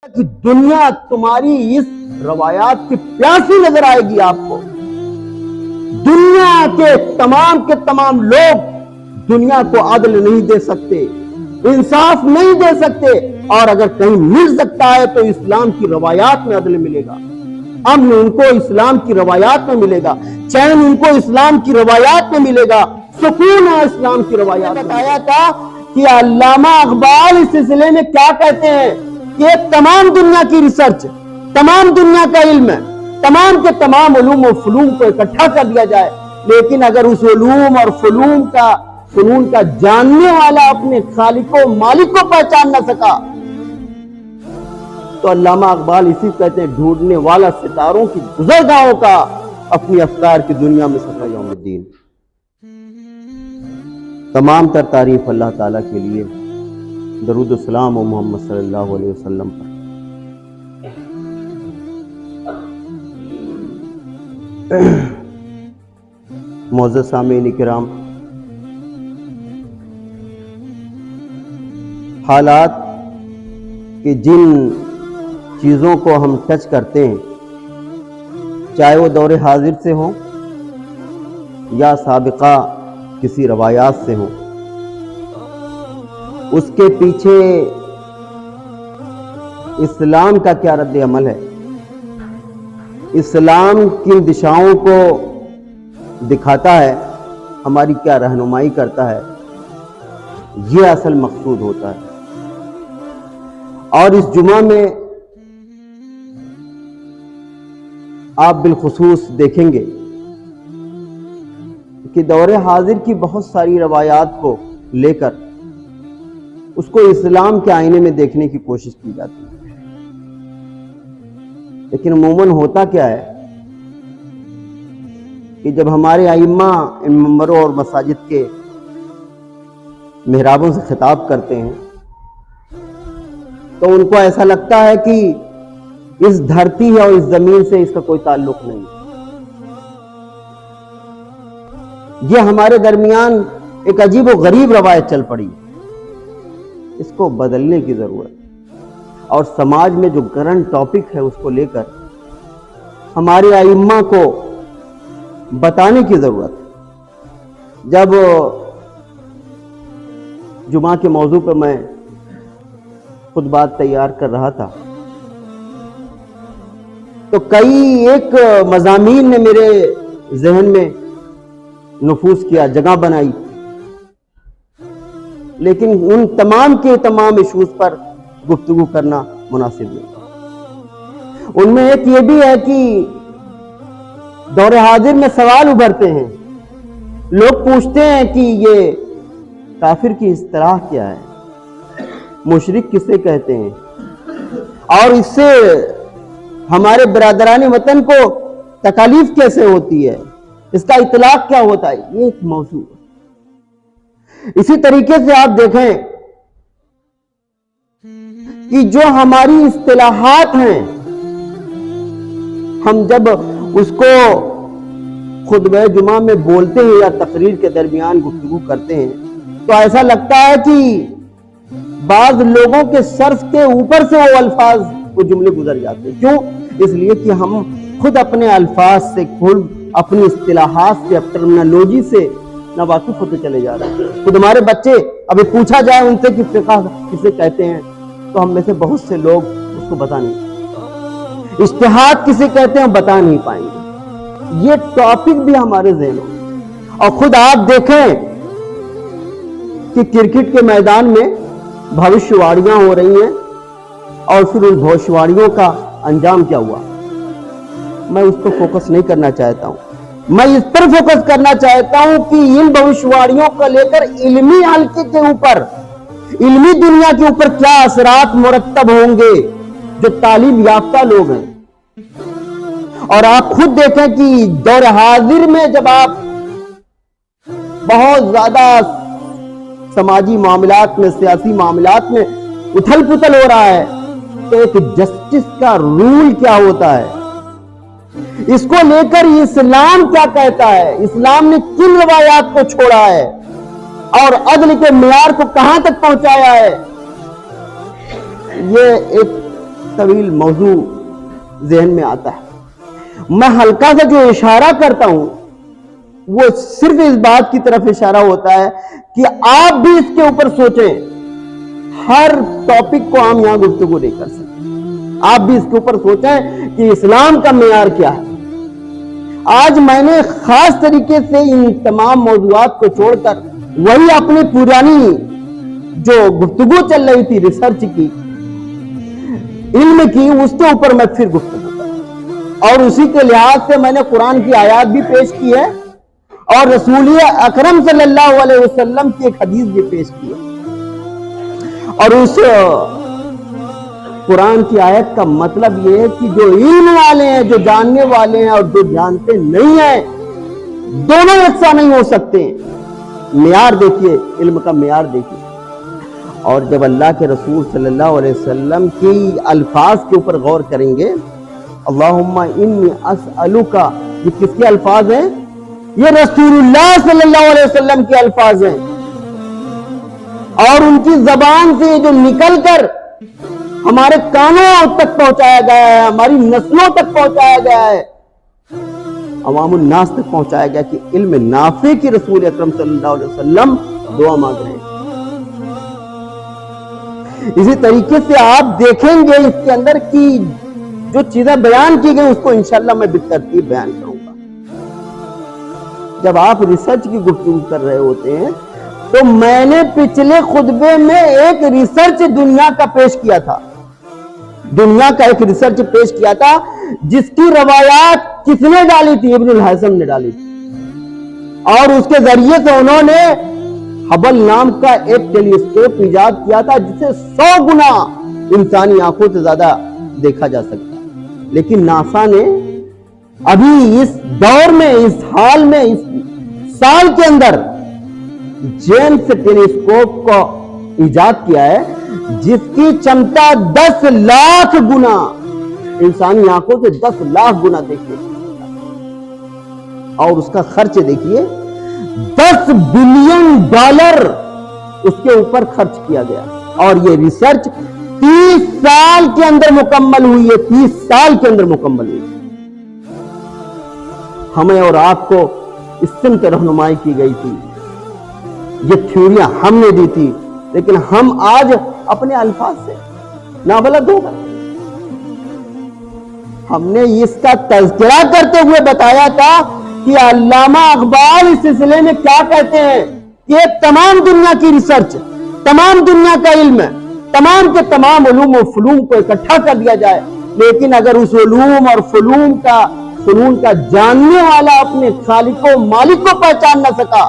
کہ دنیا تمہاری اس روایات کی پیاسی نظر آئے گی آپ کو. دنیا کے تمام لوگ دنیا کو عدل نہیں دے سکتے, انصاف نہیں دے سکتے, اور اگر کہیں مل سکتا ہے تو اسلام کی روایات میں عدل ملے گا, امن ان کو اسلام کی روایات میں ملے گا, چین ان کو اسلام کی روایات میں ملے گا, سکون ہے اسلام کی روایات. بتایا تھا کہ علامہ اقبال اس سلسلے میں کیا کہتے ہیں کہ تمام دنیا کی ریسرچ, تمام دنیا کا علم ہے, تمام کے تمام علوم و فنون کو اکٹھا کر دیا جائے, لیکن اگر اس علوم اور فنون کا جاننے والا اپنے خالق و مالک کو پہچان نہ سکا تو علامہ اقبال اسی کہتے ہیں ڈھونڈنے والا ستاروں کی گزرگاہوں کا اپنی افکار کی دنیا میں سفر یوم الدین. تمام تر تعریف اللہ تعالیٰ کے لیے. درود و سلام و محمد صلی اللہ علیہ وسلم پر. معزز سامعین کرام, حالات کہ جن چیزوں کو ہم ٹچ کرتے ہیں, چاہے وہ دور حاضر سے ہوں یا سابقہ کسی روایات سے ہوں, اس کے پیچھے اسلام کا کیا رد عمل ہے, اسلام کن دشاؤں کو دکھاتا ہے, ہماری کیا رہنمائی کرتا ہے, یہ اصل مقصود ہوتا ہے. اور اس جمعہ میں آپ بالخصوص دیکھیں گے کہ دور حاضر کی بہت ساری روایات کو لے کر اس کو اسلام کے آئینے میں دیکھنے کی کوشش کی جاتی ہے, لیکن عموماً ہوتا کیا ہے کہ جب ہمارے ائمہ ان منبروں اور مساجد کے محرابوں سے خطاب کرتے ہیں تو ان کو ایسا لگتا ہے کہ اس دھرتی اور اس زمین سے اس کا کوئی تعلق نہیں. یہ ہمارے درمیان ایک عجیب و غریب روایت چل پڑی, اس کو بدلنے کی ضرورت, اور سماج میں جو کرنٹ ٹاپک ہے اس کو لے کر ہمارے ائمہ کو بتانے کی ضرورت. جب جمعہ کے موضوع پر میں خطبات تیار کر رہا تھا تو کئی ایک مضامین نے میرے ذہن میں نفوذ کیا, جگہ بنائی, لیکن ان تمام کے تمام ایشوز پر گفتگو کرنا مناسب نہیں. ان میں ایک یہ بھی ہے کہ دور حاضر میں سوال ابھرتے ہیں, لوگ پوچھتے ہیں کہ یہ کافر کی اصطلاح کیا ہے, مشرک کسے کہتے ہیں, اور اس سے ہمارے برادران وطن کو تکالیف کیسے ہوتی ہے, اس کا اطلاق کیا ہوتا ہے. یہ ایک موضوع ہے. اسی طریقے سے آپ دیکھیں کہ جو ہماری اصطلاحات ہیں, ہم جب اس کو خطبہ جمعہ میں بولتے ہیں یا تقریر کے درمیان گفتگو کرتے ہیں تو ایسا لگتا ہے کہ بعض لوگوں کے صرف کے اوپر سے وہ الفاظ, وہ جملے گزر جاتے ہیں. کیوں؟ اس لیے کہ ہم خود اپنے الفاظ سے, خود اپنی اصطلاحات سے, ٹرمنالوجی سے نہ واقف ہوتے چلے جا رہے ہیں. خود ہمارے بچے ابھی پوچھا جائے ان سے کہ فقہ کسے کہتے ہیں تو ہم میں سے بہت سے لوگ اس کو بتا نہیں, اجتہاد کسے کہتے ہیں بتا نہیں پائیں گے. یہ ٹاپک بھی ہمارے ذہنوں میں. اور خود آپ دیکھیں کہ کرکٹ کے میدان میں بھوشواڑیاں ہو رہی ہیں, اور پھر ان بھوشواڑیوں کا انجام کیا ہوا. میں اس پر فوکس نہیں کرنا چاہتا ہوں, میں اس پر فوکس کرنا چاہتا ہوں کہ ان بھوشواڑیوں کو لے کر علمی حلقے کے اوپر, علمی دنیا کے اوپر کیا اثرات مرتب ہوں گے جو تعلیم یافتہ لوگ ہیں. اور آپ خود دیکھیں کہ دور حاضر میں جب آپ بہت زیادہ سماجی معاملات میں, سیاسی معاملات میں اتھل پتھل ہو رہا ہے تو ایک جسٹس کا رول کیا ہوتا ہے, اس کو لے کر اسلام کیا کہتا ہے, اسلام نے کن روایات کو چھوڑا ہے اور عدل کے معیار کو کہاں تک پہنچایا ہے. یہ ایک طویل موضوع ذہن میں آتا ہے. میں ہلکا سا جو اشارہ کرتا ہوں وہ صرف اس بات کی طرف اشارہ ہوتا ہے کہ آپ بھی اس کے اوپر سوچیں. ہر ٹاپک کو ہم یہاں گفتگو نہیں کر سکتے. آپ بھی اس کے اوپر سوچیں کہ اسلام کا معیار کیا ہے. آج میں نے خاص طریقے سے ان تمام موضوعات کو چھوڑ کر وہی اپنی پرانی جو گفتگو چل رہی تھی ریسرچ کی، علم کی، اس کے اوپر میں پھر گفتگو کروں. اور اسی کے لحاظ سے میں نے قرآن کی آیات بھی پیش کی ہے اور رسول اکرم صلی اللہ علیہ وسلم کی ایک حدیث بھی پیش کی ہے. اور اس قرآن کی آیت کا مطلب یہ ہے کہ جو علم والے ہیں، جو جاننے والے ہیں اور جو جانتے نہیں ہیں، دونوں یکساں نہیں ہو سکتے. معیار دیکھیے، علم کا معیار دیکھیے. اور جب اللہ کے رسول صلی اللہ علیہ وسلم کی الفاظ کے اوپر غور کریں گے، اللہم انی اسألک، یہ کس کے الفاظ ہیں؟ یہ رسول اللہ صلی اللہ علیہ وسلم کے الفاظ ہیں. اور ان کی زبان سے جو نکل کر ہمارے کانوں تک پہنچایا گیا ہے، ہماری نسلوں تک پہنچایا گیا ہے، عوام الناس تک پہنچایا گیا کہ علم نافع کی رسول اکرم صلی اللہ علیہ وسلم دعا مانگ رہے ہیں. اسی طریقے سے آپ دیکھیں گے اس کے اندر کی جو چیزیں بیان کی گئی اس کو انشاءاللہ میں بالترتیب بیان کروں گا. جب آپ ریسرچ کی گفتگو کر رہے ہوتے ہیں تو میں نے پچھلے خطبے میں ایک ریسرچ دنیا کا پیش کیا تھا. دنیا کا ایک ریسرچ پیش کیا تھا جس کی روایات کس نے ڈالی تھی؟ ابن الحزم نے ڈالی تھی. اور اس کے ذریعے سے انہوں نے ہبل نام کا ایک ٹیلیسکوپ ایجاد کیا تھا جسے 100 گنا انسانی آنکھوں سے زیادہ دیکھا جا سکتا ہے. لیکن ناسا نے ابھی اس دور میں، اس حال میں، اس سال کے اندر جیمز ٹیلیسکوپ کو ایجاد کیا ہے جس کی چمتا 10 لاکھ گنا انسانی آنکھوں سے 10 لاکھ گنا دیکھنے. اور اس کا خرچ دیکھیے، $10 بلین اس کے اوپر خرچ کیا گیا. اور یہ ریسرچ 30 سال کے اندر مکمل ہوئی ہے. 30 سال کے اندر مکمل ہوئی. ہمیں اور آپ کو اس سمت رہنمائی کی گئی تھی، یہ تھیوریاں ہم نے دی تھی، لیکن ہم آج اپنے الفاظ سے نابلد ہو گئے. ہم نے اس کا تذکرہ کرتے ہوئے بتایا تھا کہ علامہ اقبال اس سلسلے میں کیا کہتے ہیں کہ تمام دنیا کی ریسرچ، تمام دنیا کا علم، تمام کے تمام علوم و فنون کو اکٹھا کر دیا جائے، لیکن اگر اس علوم اور فنون کا جاننے والا اپنے خالق و مالک کو پہچان نہ سکا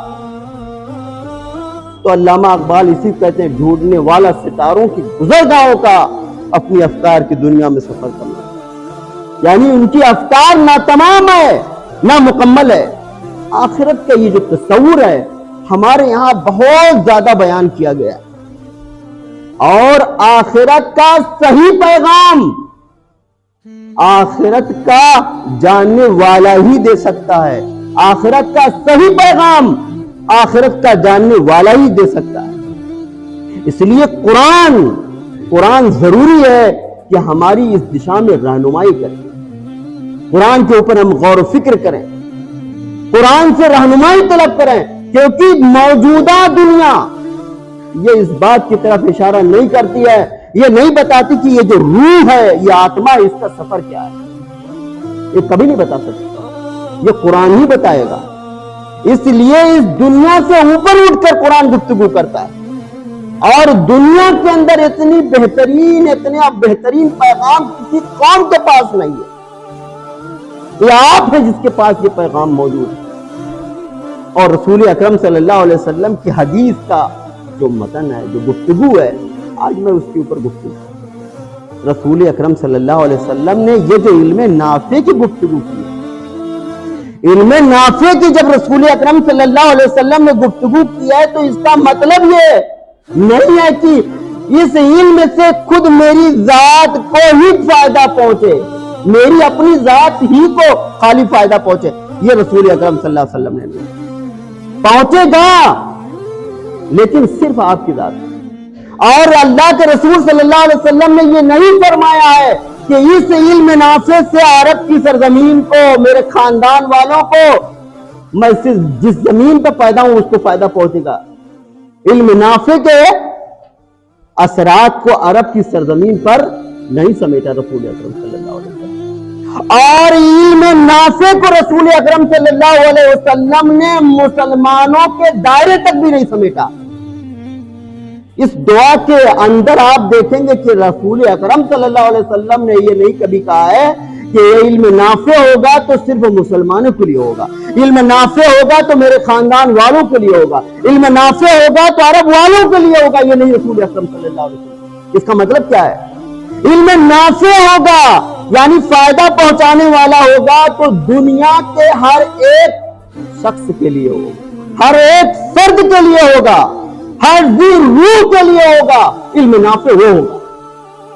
تو علامہ اقبال اسی کہتے ہیں ڈھونڈنے والا ستاروں کی گزرگاہوں کا اپنی افکار کی دنیا میں سفر کرنا. یعنی ان کی افکار نہ تمام ہے نہ مکمل ہے. آخرت کا یہ جو تصور ہے ہمارے یہاں بہت زیادہ بیان کیا گیا ہے. اور آخرت کا صحیح پیغام آخرت کا جاننے والا ہی دے سکتا ہے. آخرت کا صحیح پیغام آخرت کا جاننے والا ہی دے سکتا ہے. اس لیے قرآن ضروری ہے کہ ہماری اس دشا میں رہنمائی کرے. قرآن کے اوپر ہم غور و فکر کریں، قرآن سے رہنمائی طلب کریں، کیونکہ موجودہ دنیا یہ اس بات کی طرف اشارہ نہیں کرتی ہے، یہ نہیں بتاتی کہ یہ جو روح ہے، یہ آتما، اس کا سفر کیا ہے. یہ کبھی نہیں بتا سکتی، یہ قرآن ہی بتائے گا. اس لیے اس دنیا سے اوپر اٹھ کر قرآن گفتگو کرتا ہے. اور دنیا کے اندر اتنا بہترین پیغام کسی قوم کے پاس نہیں ہے. یہ آپ ہے جس کے پاس یہ پیغام موجود ہے. اور رسول اکرم صلی اللہ علیہ وسلم کی حدیث کا جو متن ہے، جو گفتگو ہے، آج میں اس کے اوپر گفتگو. رسول اکرم صلی اللہ علیہ وسلم نے یہ جو علم نافع کی گفتگو کی ہے، علم نافع کی جب رسول اکرم صلی اللہ علیہ وسلم نے گفتگو کی ہے تو اس کا مطلب یہ نہیں ہے کہ اس علم سے خود میری ذات کو ہی فائدہ پہنچے، میری اپنی ذات ہی کو خالی فائدہ پہنچے. یہ رسول اکرم صلی اللہ علیہ وسلم نے نہیں. پہنچے گا لیکن صرف آپ کی ذات. اور اللہ کے رسول صلی اللہ علیہ وسلم نے یہ نہیں فرمایا ہے کہ اس علم نافع سے عرب کی سرزمین کو، میرے خاندان والوں کو، میں جس زمین پہ پیدا ہوں اس کو فائدہ پہنچے گا۔ علم نافع کے اثرات کو عرب کی سرزمین پر نہیں سمیٹا رسول اکرم صلی اللہ علیہ وسلم، اور علم نافع کو رسول اکرم صلی اللہ علیہ وسلم نے مسلمانوں کے دائرے تک بھی نہیں سمیٹا۔ اس دعا کے اندر آپ دیکھیں گے کہ رسول اکرم صلی اللہ علیہ وسلم نے یہ نہیں کبھی کہا ہے کہ یہ علم نافع ہوگا تو صرف مسلمانوں کے لیے ہوگا، علم نافع ہوگا تو میرے خاندان والوں کے لیے ہوگا، علم نافع ہوگا تو عرب والوں کے لیے ہوگا، یہ نہیں رسول اکرم صلی اللہ علیہ وسلم۔ اس کا مطلب کیا ہے؟ علم نافع ہوگا یعنی فائدہ پہنچانے والا ہوگا تو دنیا کے ہر ایک شخص کے لیے ہوگا، ہر ایک فرد کے لیے ہوگا، ہر ذی روح کے لیے ہوگا۔ علم نافع وہ ہوگا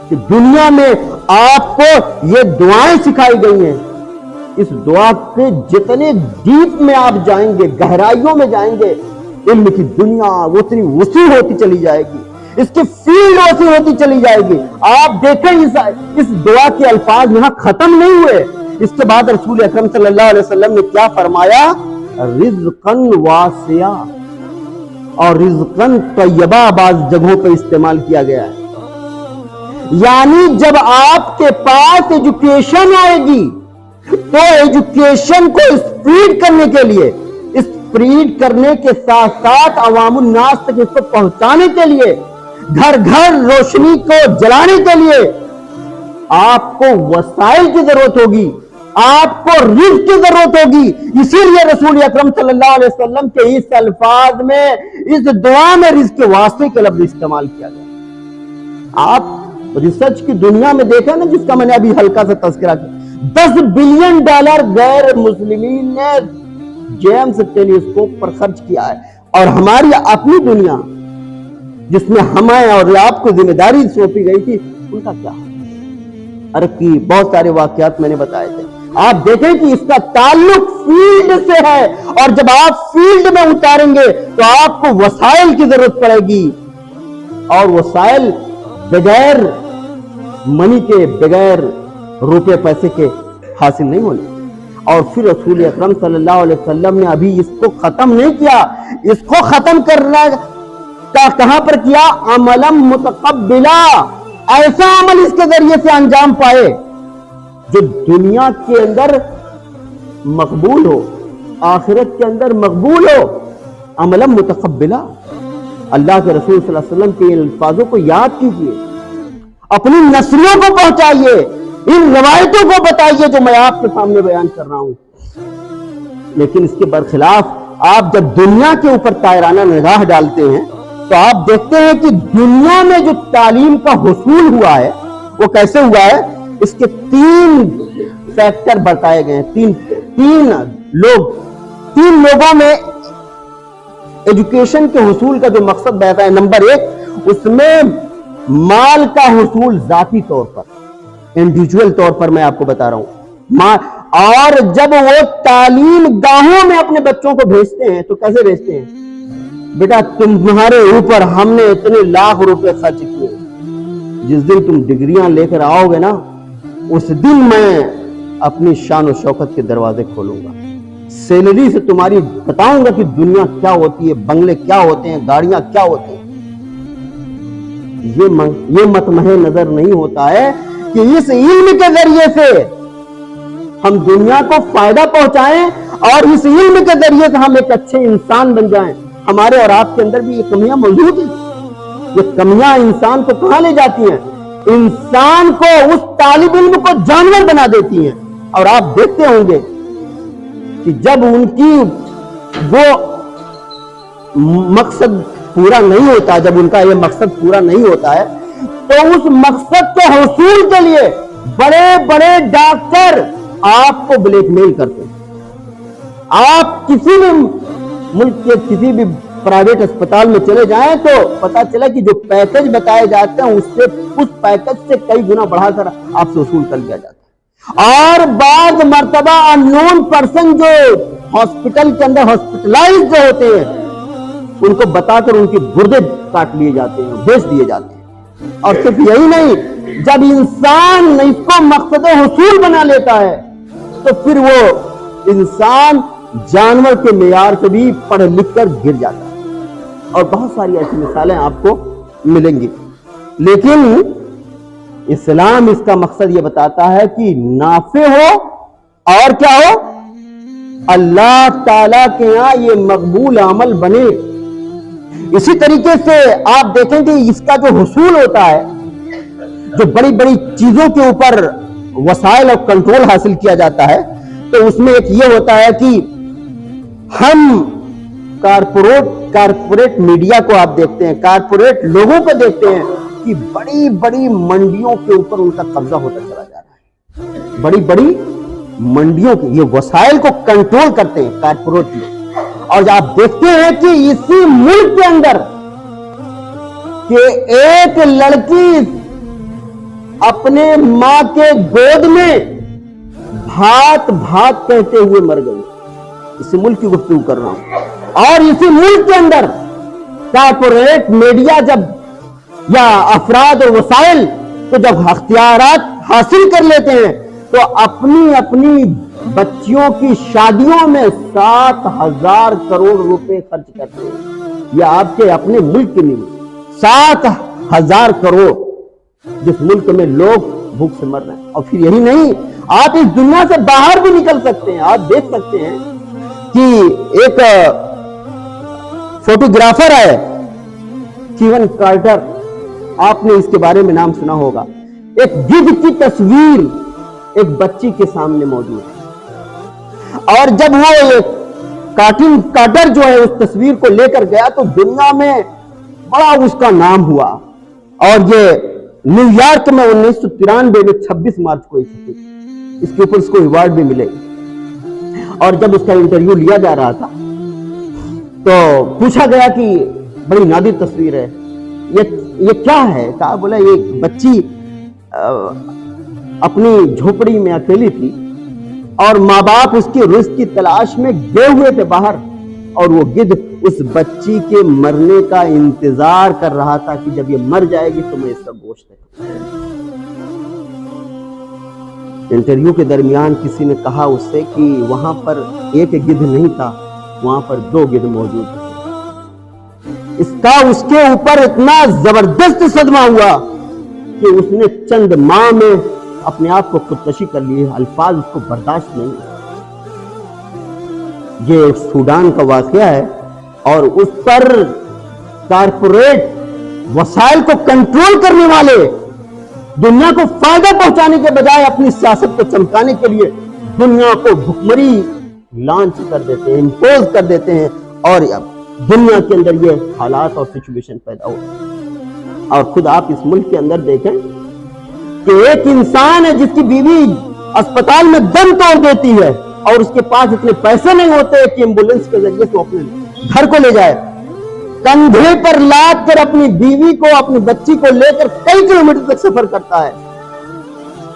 کہ دنیا میں آپ کو یہ دعائیں سکھائی گئی ہیں، اس دعا کے جتنے ڈیپ میں آپ جائیں گے، گہرائیوں میں جائیں گے، علم کی دنیا اتنی وسیع ہوتی چلی جائے گی، اس کی فیلڈ وسیع ہوتی چلی جائے گی۔ آپ دیکھیں اس دعا کے الفاظ یہاں ختم نہیں ہوئے، اس کے بعد رسول اکرم صلی اللہ علیہ وسلم نے کیا فرمایا؟ رزقاً واسعا، اور رزقاً طیبہ بعض جگہوں پہ استعمال کیا گیا ہے، یعنی جب آپ کے پاس ایجوکیشن آئے گی تو ایجوکیشن کو اسپریڈ کرنے کے لیے، اسپریڈ کرنے کے ساتھ ساتھ عوام الناس تک اس کو پہنچانے کے لیے، گھر گھر روشنی کو جلانے کے لیے آپ کو وسائل کی ضرورت ہوگی، آپ کو رزق کی ضرورت ہوگی۔ اسی لیے رسول اکرم صلی اللہ علیہ وسلم کے اس الفاظ میں، اس دعا میں رزق کے واسطے کا لفظ استعمال کیا گیا۔ آپ ریسرچ کی دنیا میں دیکھیں نا، جس کا میں نے ابھی ہلکا سا تذکرہ کیا، $10 بلین غیر مسلمین نے جیمز ٹیلیسکوپ پر خرچ کیا ہے، اور ہماری اپنی دنیا جس میں ہمیں اور آپ کو ذمہ داری سونپی گئی تھی، ان کا کیا؟ عرب کی بہت سارے واقعات میں نے بتائے تھے۔ آپ دیکھیں کہ اس کا تعلق فیلڈ سے ہے، اور جب آپ فیلڈ میں اتاریں گے تو آپ کو وسائل کی ضرورت پڑے گی، اور وسائل بغیر منی کے، بغیر روپے پیسے کے حاصل نہیں ہونے۔ اور پھر رسول اکرم صلی اللہ علیہ وسلم نے ابھی اس کو ختم نہیں کیا، اس کو ختم کرنا کہاں پر کیا؟ عملا متقبلا، ایسا عمل اس کے ذریعے سے انجام پائے جو دنیا کے اندر مقبول ہو، آخرت کے اندر مقبول ہو۔ عملا متقبلا، اللہ کے رسول صلی اللہ علیہ وسلم کے الفاظوں کو یاد کیجئے، اپنی نسلوں کو پہنچائیے، ان روایتوں کو بتائیے جو میں آپ کے سامنے بیان کر رہا ہوں۔ لیکن اس کے برخلاف آپ جب دنیا کے اوپر طائرانہ نگاہ ڈالتے ہیں تو آپ دیکھتے ہیں کہ دنیا میں جو تعلیم کا حصول ہوا ہے وہ کیسے ہوا ہے؟ اس کے 3 فیکٹر بتائے گئے ہیں، تین لوگوں میں ایجوکیشن کے حصول کا جو مقصد بتایا ہے۔ نمبر 1، اس میں مال کا حصول ذاتی طور پر، انڈیویجول طور پر میں آپ کو بتا رہا ہوں، اور جب وہ تعلیم گاہوں میں اپنے بچوں کو بھیجتے ہیں تو کیسے بھیجتے ہیں؟ بیٹا تمہارے اوپر ہم نے اتنے لاکھ روپے خرچ کیے، جس دن تم ڈگریاں لے کر آؤ گے نا، اس دن میں اپنی شان و شوکت کے دروازے کھولوں گا، سیلری سے تمہاری بتاؤں گا کہ دنیا کیا ہوتی ہے، بنگلے کیا ہوتے ہیں، گاڑیاں کیا ہوتے ہیں۔ یہ مطمح نظر نہیں ہوتا ہے کہ اس علم کے ذریعے سے ہم دنیا کو فائدہ پہنچائیں، اور اس علم کے ذریعے سے ہم ایک اچھے انسان بن جائیں۔ ہمارے اور آپ کے اندر بھی یہ کمیاں موجود ہیں، یہ کمیاں انسان کو کہاں لے جاتی ہیں؟ انسان کو، اس طالب علم کو جانور بنا دیتی ہیں۔ اور آپ دیکھتے ہوں گے کہ جب ان کی وہ مقصد پورا نہیں ہوتا، جب ان کا یہ مقصد پورا نہیں ہوتا ہے تو اس مقصد کے حصول کے لیے بڑے بڑے ڈاکٹر آپ کو بلیک میل کرتے ہیں۔ آپ کسی بھی ملک کے کسی بھی پرائیویٹ اسپتال میں چلے جائیں تو پتا چلا کہ جو پیکج بتائے جاتے ہیں اس پیکج سے کئی گنا بڑھا کر آپ سے وصول کر لیا جاتا ہے۔ اور بعض مرتبہ ان نون پرسن جو ہاسپٹل کے اندر ہاسپٹلائز جو ہوتے ہیں، ان کو بتا کر ان کے گردے کاٹ لیے جاتے ہیں، بیچ دیے جاتے ہیں۔ اور صرف یہی نہیں، جب انسان اس کو مقصد حصول بنا لیتا ہے تو پھر وہ انسان جانور کے معیار سے بھی پڑھ لکھ کر گر جاتا ہے، اور بہت ساری ایسی مثالیں آپ کو ملیں گی۔ لیکن اسلام اس کا مقصد یہ بتاتا ہے کہ نافع ہو اور کیا ہو، اللہ تعالیٰ کے یہاں یہ مقبول عمل بنے۔ اسی طریقے سے آپ دیکھیں کہ اس کا جو حصول ہوتا ہے، جو بڑی بڑی چیزوں کے اوپر وسائل اور کنٹرول حاصل کیا جاتا ہے، تو اس میں ایک یہ ہوتا ہے کہ ہم کارپوریٹ میڈیا کو آپ دیکھتے ہیں، کارپوریٹ لوگوں کو دیکھتے ہیں کہ بڑی بڑی منڈیوں کے اوپر ان کا قبضہ ہوتا چلا جا رہا ہے۔ بڑی بڑی منڈیوں کے یہ وسائل کو کنٹرول کرتے ہیں کارپوریٹ لوگ۔ اور آپ دیکھتے ہیں کہ اسی ملک کے اندر کہ ایک لڑکی اپنے ماں کے گود میں بھات بھات کہتے ہوئے مر گئی۔ اسی ملک کی گفتگو کر رہا ہوں۔ اور اسی ملک کے اندر کارپوریٹ میڈیا جب یا افراد اور وسائل تو جب اختیارات حاصل کر لیتے ہیں تو اپنی اپنی بچیوں کی شادیوں میں 7,000 کروڑ روپے خرچ کرتے ہیں۔ یہ آپ کے اپنے ملک کے لیے 7,000 کروڑ، جس ملک میں لوگ بھوک سے مر رہے ہیں۔ اور پھر یہی نہیں، آپ اس دنیا سے باہر بھی نکل سکتے ہیں۔ آپ دیکھ سکتے ہیں کہ ایک فوٹوگرافر ہے کیون کارٹر، آپ نے اس کے بارے میں نام سنا ہوگا۔ ایک گدھ کی تصویر ایک بچی کے سامنے موجود ہے، اور جب وہ کارٹر جو ہے اس تصویر کو لے کر گیا تو دنیا میں بڑا اس کا نام ہوا۔ اور یہ نیو یارک میں 1993 میں 26 مارچ کو اس کے اوپر اس کو ایوارڈ بھی ملے۔ اور جب اس کا انٹرویو لیا جا رہا تھا تو پوچھا گیا کہ بڑی نادر تصویر ہے، یہ کیا ہے؟ کہا بولا یہ بچی اپنی جھوپڑی میں اکیلی تھی اور ماں باپ اس کی رزق کی تلاش میں گئے ہوئے تھے باہر، اور وہ گدھ اس بچی کے مرنے کا انتظار کر رہا تھا کہ جب یہ مر جائے گی تو میں اس کا گوشت ہے۔ انٹرویو کے درمیان کسی نے کہا اس سے کہ وہاں پر ایک گدھ نہیں تھا، وہاں پر 2 گدھ موجود تھے۔ اس کے اوپر اتنا زبردست صدمہ ہوا کہ اس نے چند ماہ میں اپنے آپ کو خودکشی کر لی۔ الفاظ اس کو برداشت نہیں۔ یہ سوڈان کا واقعہ ہے، اور اس پر کارپوریٹ وسائل کو کنٹرول کرنے والے دنیا کو فائدہ پہنچانے کے بجائے اپنی سیاست کو چمکانے کے لیے دنیا کو بھکمری لانچ کر دیتے ہیں، امپوز کر دیتے ہیں، اور دنیا کے اندر یہ حالات اور سچویشن پیدا ہو۔ اور خود آپ اس ملک کے اندر دیکھیں کہ ایک انسان ہے جس کی بیوی اسپتال میں دم توڑ دیتی ہے اور اس کے پاس اتنے پیسے نہیں ہوتے کہ ایمبولینس کے ذریعے سے اپنے گھر کو لے جائے، کندھے پر لاد کر اپنی بیوی کو اپنی بچی کو لے کر کئی کلومیٹر تک سفر کرتا ہے،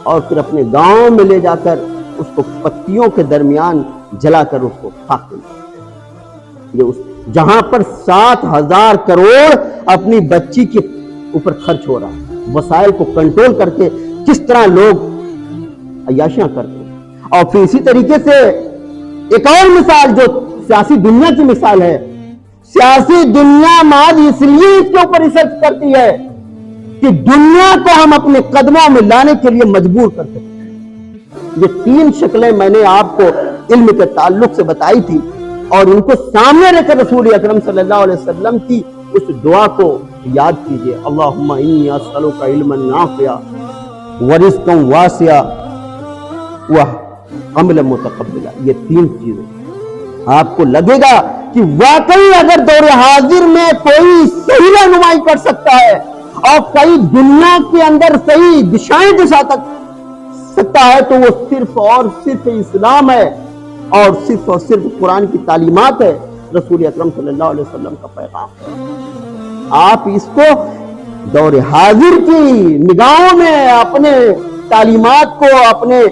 اور پھر اپنے گاؤں میں لے جا کر اس کو پتیوں کے درمیان جلا کر اس کو خاک میں، یہ جہاں پر 7,000 کروڑ اپنی بچی کے اوپر خرچ ہو رہا ہے۔ وسائل کو کنٹرول کر کے کس طرح لوگ عیاشیاں کرتے ہیں۔ اور پھر اسی طریقے سے ایک اور مثال جو سیاسی دنیا کی مثال ہے، سیاسی دنیا محض اس لیے اس کے اوپر ریسرچ کرتی ہے کہ دنیا کو ہم اپنے قدموں میں لانے کے لیے مجبور کرتے ہیں۔ یہ 3 شکلیں میں نے آپ کو علم کے تعلق سے بتائی تھی، اور ان کو سامنے رکھ کر رسول اکرم صلی اللہ علیہ وسلم کی اس دعا کو یاد کیجئے، اللہم انی اسألک علما نافعا ورزقا واسعا وعملا متقبلا۔ یہ 3 چیزیں آپ کو لگے گا کہ واقعی اگر دور حاضر میں کوئی صحیح رہنمائی کر سکتا ہے اور کئی دنیا کے اندر صحیح دشائیں دکھا سکتا ہے تو وہ صرف اور صرف اسلام ہے، اور صرف قرآن کی تعلیمات ہے، رسول اکرم صلی اللہ علیہ وسلم کا پیغام ہے۔ آپ اس کو دور حاضر کی نگاہوں میں اپنے تعلیمات کو، اپنے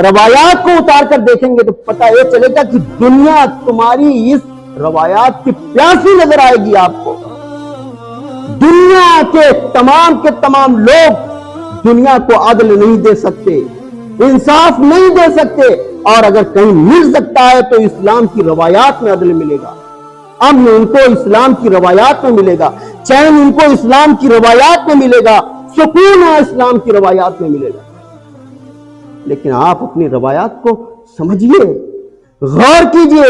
روایات کو اتار کر دیکھیں گے تو پتہ یہ چلے گا کہ دنیا تمہاری اس روایات کی پیاسی نظر آئے گی آپ کو. دنیا کے تمام لوگ دنیا کو عدل نہیں دے سکتے, انصاف نہیں دے سکتے, اور اگر کہیں مل سکتا ہے تو اسلام کی روایات میں عدل ملے گا, امن ان کو اسلام کی روایات میں ملے گا, چین ان کو اسلام کی روایات میں ملے گا, سکون اسلام کی روایات میں ملے گا. لیکن آپ اپنی روایات کو سمجھیے, غور کیجئے,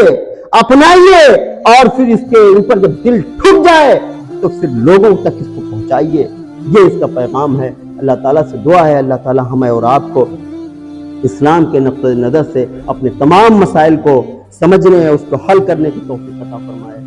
اپنائیے, اور پھر اس کے اوپر جب دل ٹھک جائے تو پھر لوگوں تک اس کو پہنچائیے. یہ اس کا پیغام ہے. اللہ تعالیٰ سے دعا ہے اللہ تعالیٰ ہمیں اور آپ کو اسلام کے نقطہ نظر سے اپنے تمام مسائل کو سمجھنے اور اس کو حل کرنے کی توفیق عطا فرمائے.